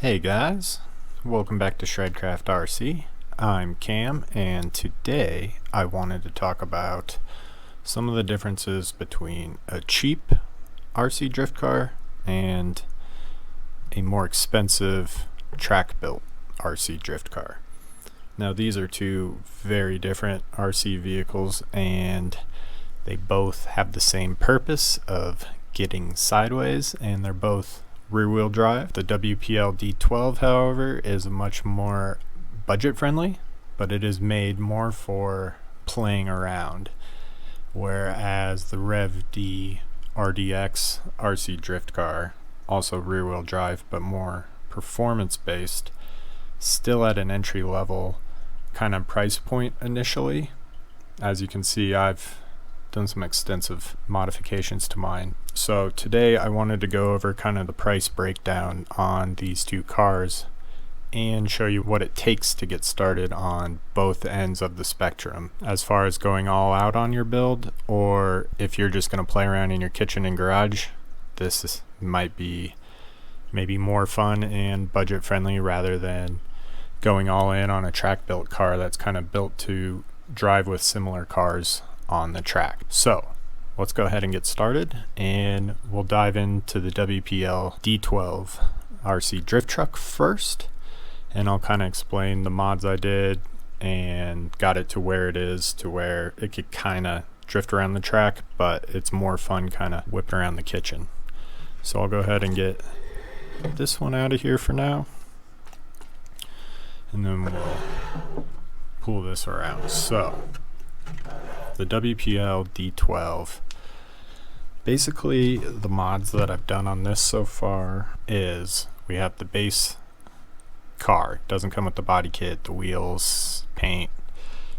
Hey guys, welcome back to Shredcraft RC. I'm Cam, and today I wanted to talk about some of the differences between a cheap RC drift car and a more expensive track-built RC drift car. Now these are two very different RC vehicles, and they both have the same purpose of getting sideways, and they're both rear-wheel drive. The WPL D12, however, is much more budget-friendly, but it is made more for playing around, whereas the Rev D RDX RC drift car, also rear-wheel drive but more performance-based, still at an entry-level kind of price point initially. As you can see, I've done some extensive modifications to mine. So today I wanted to go over kind of the price breakdown on these two cars and show you what it takes to get started on both ends of the spectrum, as far as going all out on your build, or if you're just going to play around in your kitchen and garage, might be maybe more fun and budget friendly rather than going all in on a track built car that's kind of built to drive with similar cars on the track. So let's go ahead and get started, and we'll dive into the WPL D12 RC drift truck first, and I'll kind of explain the mods I did and got it to where it is, to where it could kind of drift around the track, but it's more fun kind of whipping around the kitchen. So I'll go ahead and get this one out of here for now, and then we'll pull this around. So the WPL D12, basically the mods that I've done on this so far is we have the base car. It doesn't come with the body kit, the wheels, paint,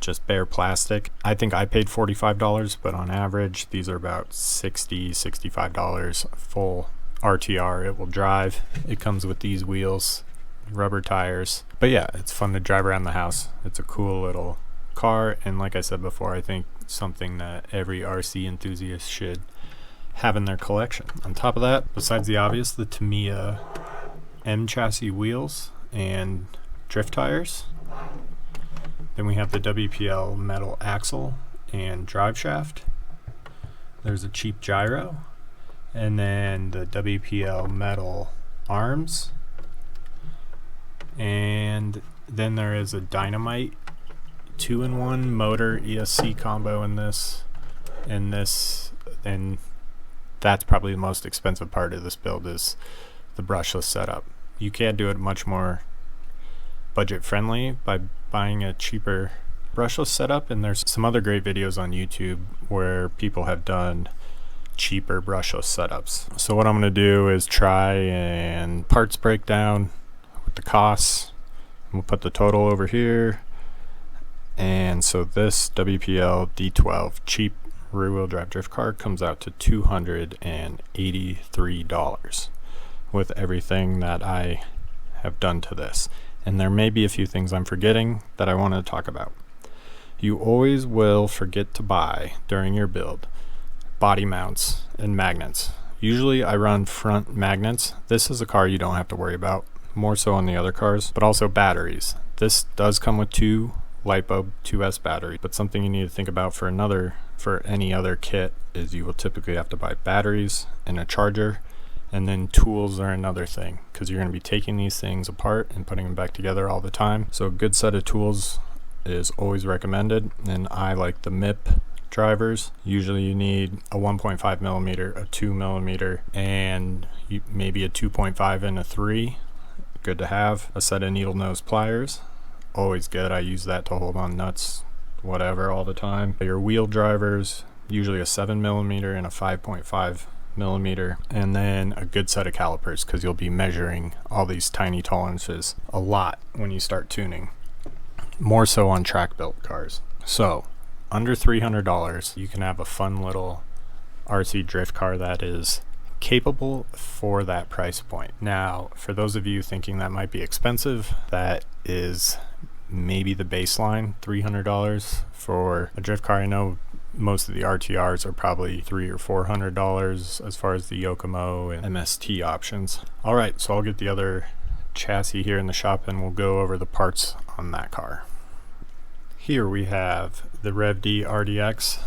just bare plastic. I think I paid $45, but on average these are about $65 full RTR. It will drive. It comes with these wheels, rubber tires, but yeah, it's fun to drive around the house. It's a cool little car, and like I said before, I think something that every RC enthusiast should have in their collection. On top of that, besides the obvious, the Tamiya M chassis wheels and drift tires, then we have the WPL metal axle and drive shaft. There's a cheap gyro, and then the WPL metal arms, and then there is a Dynamite 2-in-1 motor ESC combo in this, and that's probably the most expensive part of this build, is the brushless setup. You can do it much more budget friendly by buying a cheaper brushless setup, and there's some other great videos on YouTube where people have done cheaper brushless setups. So what I'm going to do is try and parts breakdown with the costs. We'll put the total over here. And so this WPL D12 cheap rear-wheel drive drift car comes out to $283 with everything that I have done to this. And there may be a few things I'm forgetting that I want to talk about. You always will forget to buy during your build body mounts and magnets. Usually I run front magnets. This is a car you don't have to worry about, more so on the other cars, but also batteries. This does come with two LiPo 2S battery, but something you need to think about for any other kit is you will typically have to buy batteries and a charger, and then tools are another thing, because you're going to be taking these things apart and putting them back together all the time. So a good set of tools is always recommended, and I like the MIP drivers. Usually you need a 1.5 millimeter, a 2 millimeter, and maybe a 2.5 and a 3. Good to have. A set of needle nose pliers, always good. I use that to hold on nuts, whatever, all the time. Your wheel drivers, usually a 7 millimeter and a 5.5 millimeter, and then a good set of calipers, because you'll be measuring all these tiny tolerances a lot when you start tuning, more so on track built cars. So under $300 you can have a fun little RC drift car that is capable for that price point. Now, for those of you thinking that might be expensive, that is maybe the baseline, $300 for a drift car. I know most of the RTRs are probably $300 or $400 as far as the Yokomo and MST options. All right, so I'll get the other chassis here in the shop and we'll go over the parts on that car. Here we have the Rev D RDX.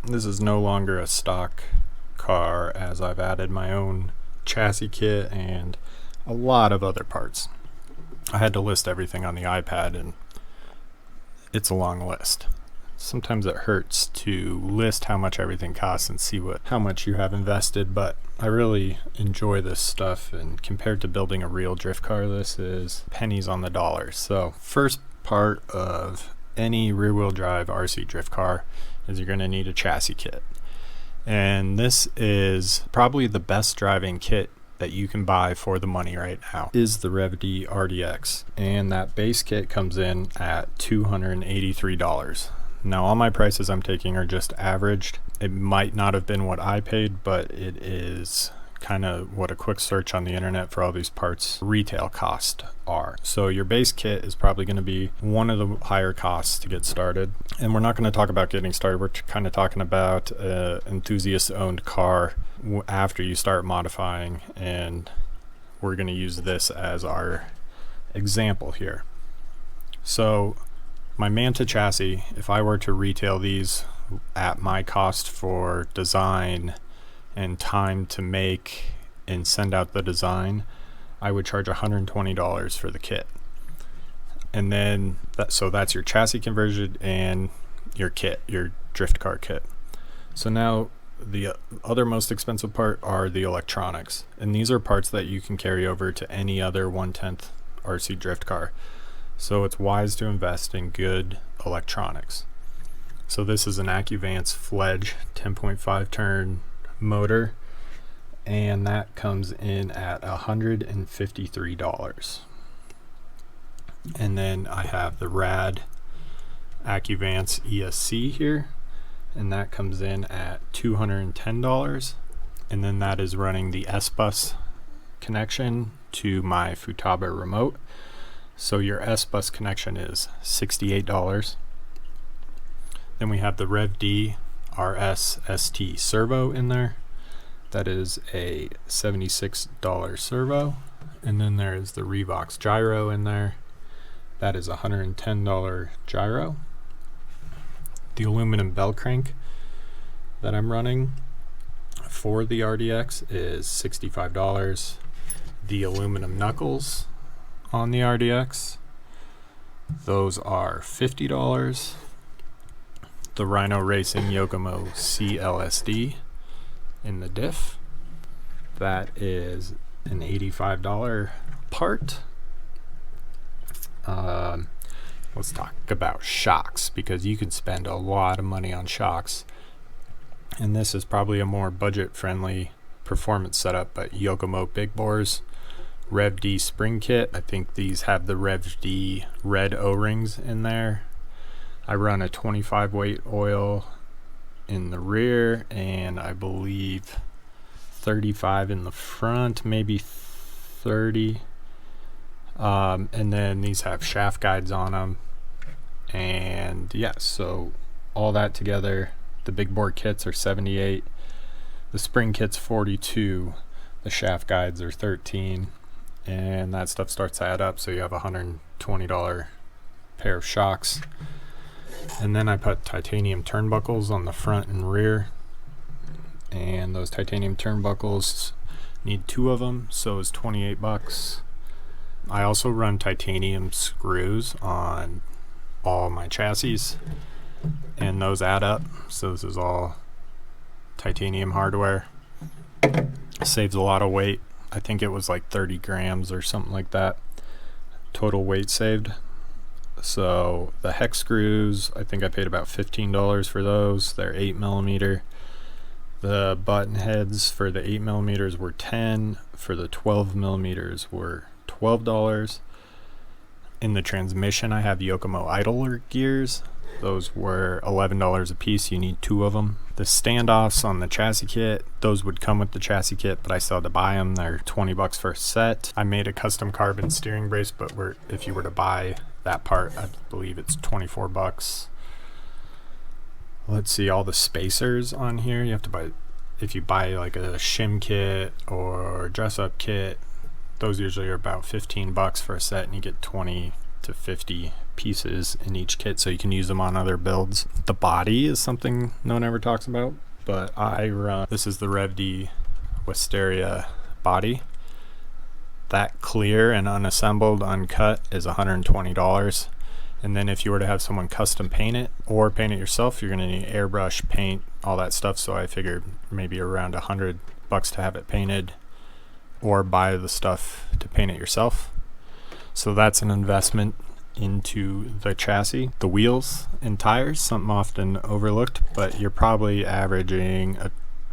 This is no longer a stock car, as I've added my own chassis kit and a lot of other parts. I had to list everything on the iPad and it's a long list. Sometimes it hurts to list how much everything costs and see how much you have invested, but I really enjoy this stuff, and compared to building a real drift car, this is pennies on the dollar. So first part of any rear-wheel drive RC drift car is you're going to need a chassis kit, and this is probably the best driving kit that you can buy for the money right now is the Rev D RDX, and that base kit comes in at $283. Now all my prices I'm taking are just averaged. It might not have been what I paid, but it is kind of what a quick search on the internet for all these parts retail cost are. So your base kit is probably going to be one of the higher costs to get started. And we're not going to talk about getting started. We're kind of talking about enthusiast owned car after you start modifying, and we're going to use this as our example here. So my Manta chassis, if I were to retail these at my cost for design and time to make and send out the design, I would charge $120 for the kit. And then so that's your chassis conversion and your kit, your drift car kit. So now the other most expensive part are the electronics, and these are parts that you can carry over to any other 1/10 RC drift car. So it's wise to invest in good electronics. So this is an AccuVance Fledge 10.5 turn motor, and that comes in at $153. And then I have the Rad AccuVance ESC here, and that comes in at $210. And then that is running the S-Bus connection to my Futaba remote. So your S-Bus connection is $68. Then we have the Rev D RS ST servo in there. That is a $76 servo. And then there is the Revox gyro in there. That is a $110 gyro. The aluminum bell crank that I'm running for the RDX is $65. The aluminum knuckles on the RDX, those are $50. The Rhino Racing Yokomo CLSD in the diff, that is an $85 part. Let's talk about shocks, because you can spend a lot of money on shocks, and this is probably a more budget friendly performance setup, but Yokomo big bores, Rev D spring kit. I think these have the Rev D red O-rings in there. I run a 25 weight oil in the rear, and I believe 35 in the front, maybe 30. And then these have shaft guides on them. And yeah, so all that together, the big bore kits are $78. The spring kit's $42. The shaft guides are $13. And that stuff starts to add up, so you have a $120 pair of shocks. And then I put titanium turnbuckles on the front and rear, and those titanium turnbuckles need 2 of them, so it's $28. I also run titanium screws on all my chassis, and those add up, so this is all titanium hardware. Saves a lot of weight. I think it was like 30 grams or something like that total weight saved. So the hex screws, I think I paid about $15 for those. They're 8mm. The button heads for the 8mm were $10. For the 12mm were $12. In the transmission, I have Yokomo idler gears. Those were $11 a piece. You need 2 of them. The standoffs on the chassis kit, those would come with the chassis kit, but I still had to buy them. They're $20 for a set. I made a custom carbon steering brace, but if you were to buy that part, I believe it's $24. Let's see, all the spacers on here, you have to buy, if you buy like a shim kit or dress up kit, Those usually are about 15 bucks for a set, and you get 20 to 50 pieces in each kit, so you can use them on other builds. The body is something no one ever talks about, but I run, this is the Rev D Wisteria body. That clear and unassembled, uncut is $120. And then if you were to have someone custom paint it or paint it yourself, you're going to need airbrush, paint, all that stuff. So I figured maybe around $100 to have it painted, or buy the stuff to paint it yourself. So that's an investment into the chassis. The wheels and tires, something often overlooked, but you're probably averaging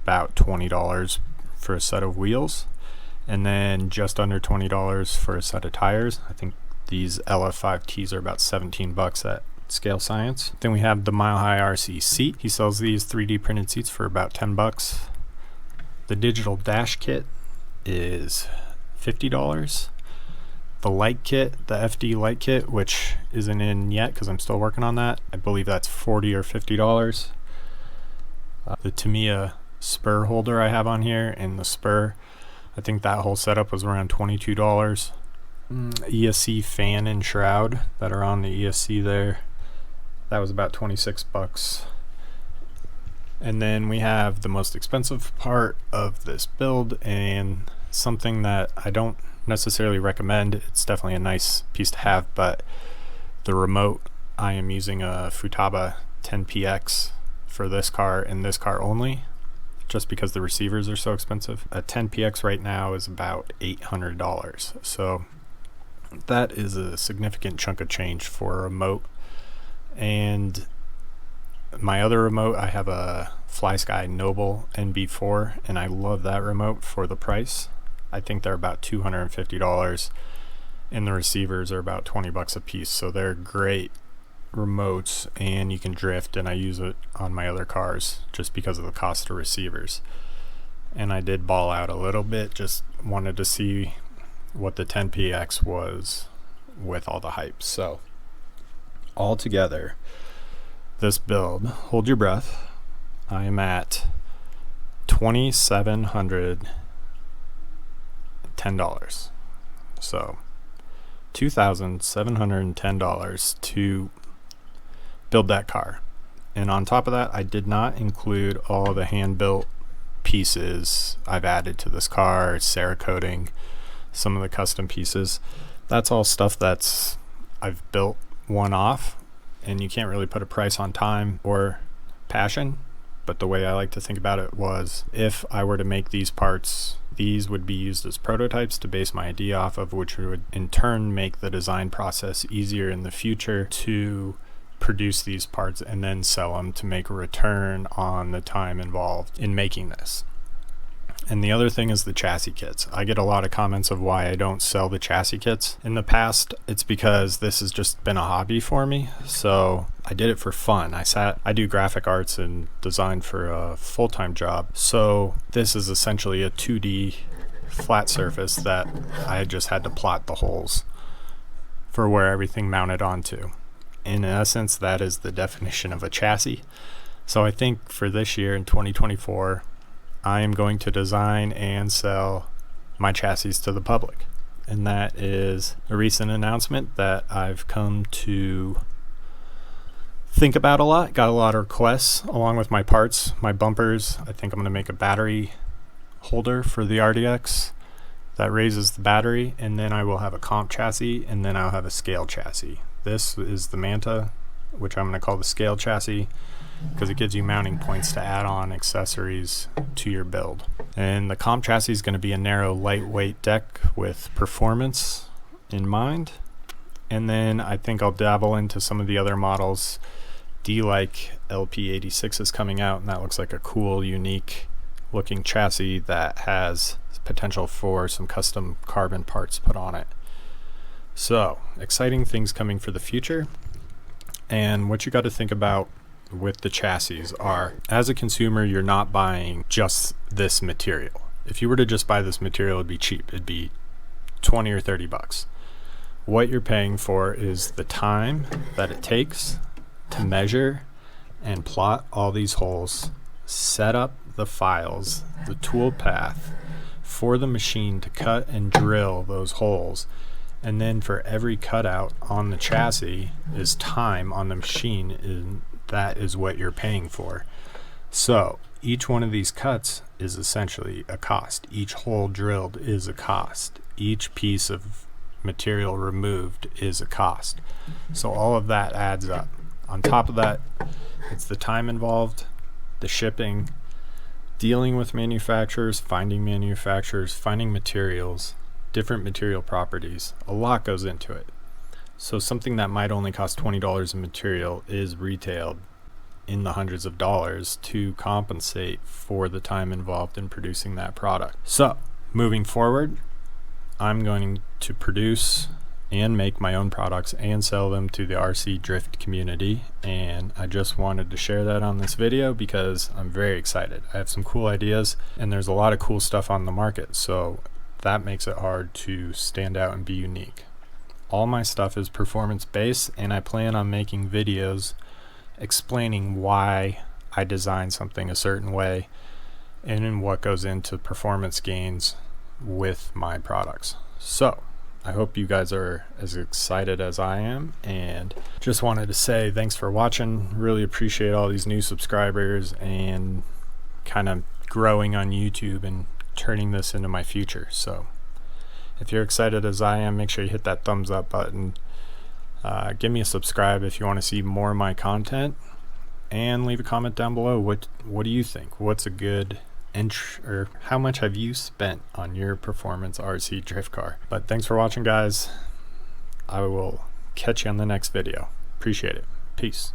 about $20 for a set of wheels, and then just under $20 for a set of tires. I think these LF5Ts are about 17 bucks at Scale Science. Then we have the Mile High RC seat. He sells these 3D printed seats for about 10 bucks. The digital dash kit is $50. The light kit, the FD light kit, which isn't in yet because I'm still working on that, I believe that's $40 or $50. The Tamiya spur holder I have on here, and the spur, I think that whole setup was around $22. ESC fan and shroud that are on the ESC there, that was about 26 bucks. And then we have the most expensive part of this build, and something that I don't necessarily recommend. It's definitely a nice piece to have, but the remote, I am using a Futaba 10PX for this car and this car only, just because the receivers are so expensive. A 10PX right now is about $800, so that is a significant chunk of change for a remote. And my other remote, I have a FlySky Noble NB4, and I love that remote for the price. I think they're about $250, and the receivers are about 20 bucks a piece, so they're great remotes, and you can drift, and I use it on my other cars just because of the cost of receivers. And I did ball out a little bit, just wanted to see what the 10PX was with all the hype. So all together, this build, hold your breath, I am at $2,710. So $2,710 to build that car. And on top of that, I did not include all the hand-built pieces I've added to this car, Cerakoting, some of the custom pieces. That's all stuff that's I've built one-off, and you can't really put a price on time or passion. But the way I like to think about it was, if I were to make these parts, these would be used as prototypes to base my idea off of, which would in turn make the design process easier in the future to produce these parts and then sell them to make a return on the time involved in making this. And the other thing is the chassis kits. I get a lot of comments of why I don't sell the chassis kits. In the past, it's because this has just been a hobby for me. So I did it for fun. I do graphic arts and design for a full-time job. So this is essentially a 2D flat surface that I just had to plot the holes for where everything mounted onto. In essence, that is the definition of a chassis. So I think for this year in 2024, I am going to design and sell my chassis to the public. And that is a recent announcement that I've come to think about a lot. Got a lot of requests along with my parts, my bumpers. I think I'm going to make a battery holder for the RDX that raises the battery, and then I will have a comp chassis, and then I'll have a scale chassis. This is the Manta, which I'm going to call the scale chassis, because it gives you mounting points to add on accessories to your build. And the comp chassis is going to be a narrow, lightweight deck with performance in mind. And then I think I'll dabble into some of the other models. D-Like LP86 is coming out, and that looks like a cool, unique looking chassis that has potential for some custom carbon parts put on it. So, exciting things coming for the future. And what you got to think about with the chassis are, as a consumer, you're not buying just this material. If you were to just buy this material, it'd be cheap. It'd be 20 or 30 bucks. What you're paying for is the time that it takes to measure and plot all these holes, set up the files, the tool path, for the machine to cut and drill those holes. And then for every cutout on the chassis is time on the machine, and that is what you're paying for. So each one of these cuts is essentially a cost. Each hole drilled is a cost. Each piece of material removed is a cost. So all of that adds up. On top of that, it's the time involved, the shipping, dealing with manufacturers, finding materials, different material properties. A lot goes into it. So something that might only cost $20 in material is retailed in the hundreds of dollars to compensate for the time involved in producing that product. So moving forward, I'm going to produce and make my own products and sell them to the RC drift community, and I just wanted to share that on this video because I'm very excited. I have some cool ideas and there's a lot of cool stuff on the market, so that makes it hard to stand out and be unique. All my stuff is performance based, and I plan on making videos explaining why I design something a certain way and what goes into performance gains with my products. So I hope you guys are as excited as I am, and just wanted to say thanks for watching. Really appreciate all these new subscribers and kind of growing on YouTube and turning this into my future. So if you're excited as I am, make sure you hit that thumbs up button. Give me a subscribe if you want to see more of my content, and leave a comment down below. What do you think? What's a good entry, or how much have you spent on your performance RC drift car? But thanks for watching, guys. I will catch you on the next video. Appreciate it. Peace.